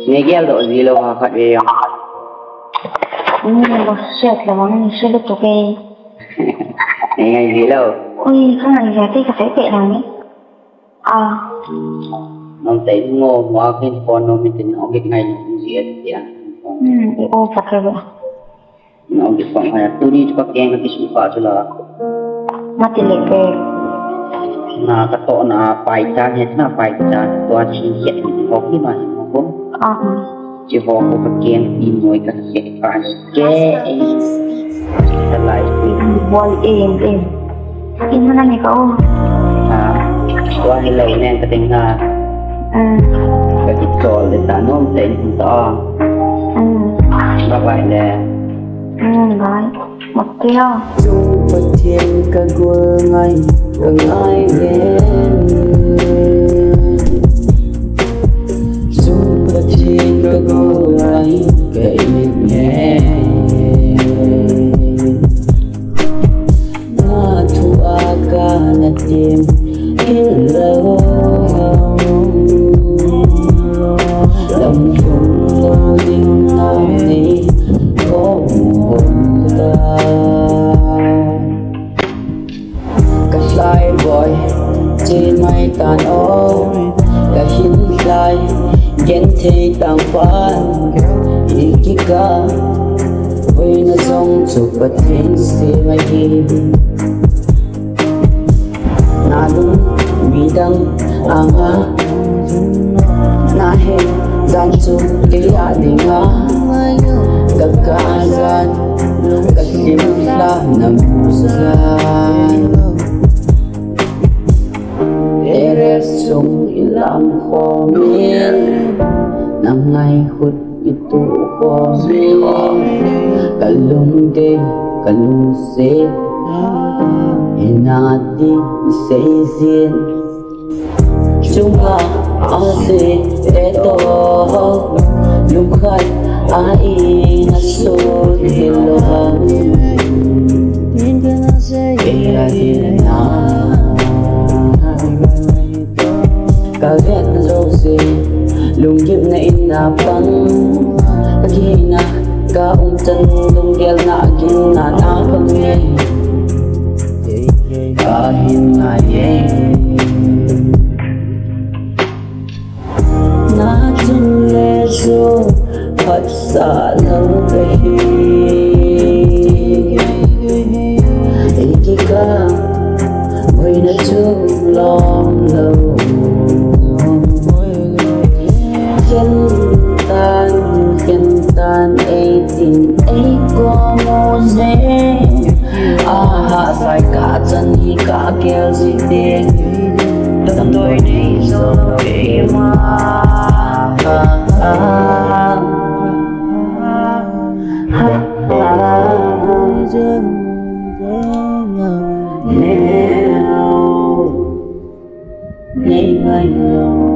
Nghe ghé độ gì lâu mà phát về bác sệt là món sệt được ok. Ngày gì lâu Ui không phải là cái cà phê tệ nào nhé. Nông thấy ngô hóa cái con nó mình tính nó cái ngày nó cũng gì vậy ô thật rồi nó cái phòng hay tôi đi cho các em cái số phá cho là mati leke na kato na paita hết na paita tua chi hiện có cái mà không chỉ có một cái đi nuôi các hiện phải cái lại boy em in mana ni kau tua ni lấy nè cái tiếng cái trò để ta nó tên to bye bye nè bye một kêu chung bất thiên cả quơ ngay cả ngay đến chung bất thiên cả quơ ngay kể nhẹ na thu aga na tim hello lòng phun lo ding nào ni có buồn ta cả sai boy trên mây tàn ô cả hin sai ghen thì tàng phán ikika với nó giống chụp bất thiên si mai hi na đúng vì đăng anga na he gian chung cái đình ha kakasan kasimla ng pusan eresong ilang khomin nang ngay hút itu khomin kalung de kalung se inati seizin Chunga ase eto lumkhat ai na so dilohan kaya dilana kaget rose lunggip na inapang kagina ka umtan lunggel na agin na nakangye kahin na na chung le so phát xạ lâu về ikika với nó chung lòng lâu khiến tan ấy tình ấy có một dễ hạ sai cả chân hi cả kêu gì tiền tâm tôi đi rồi về mà Now,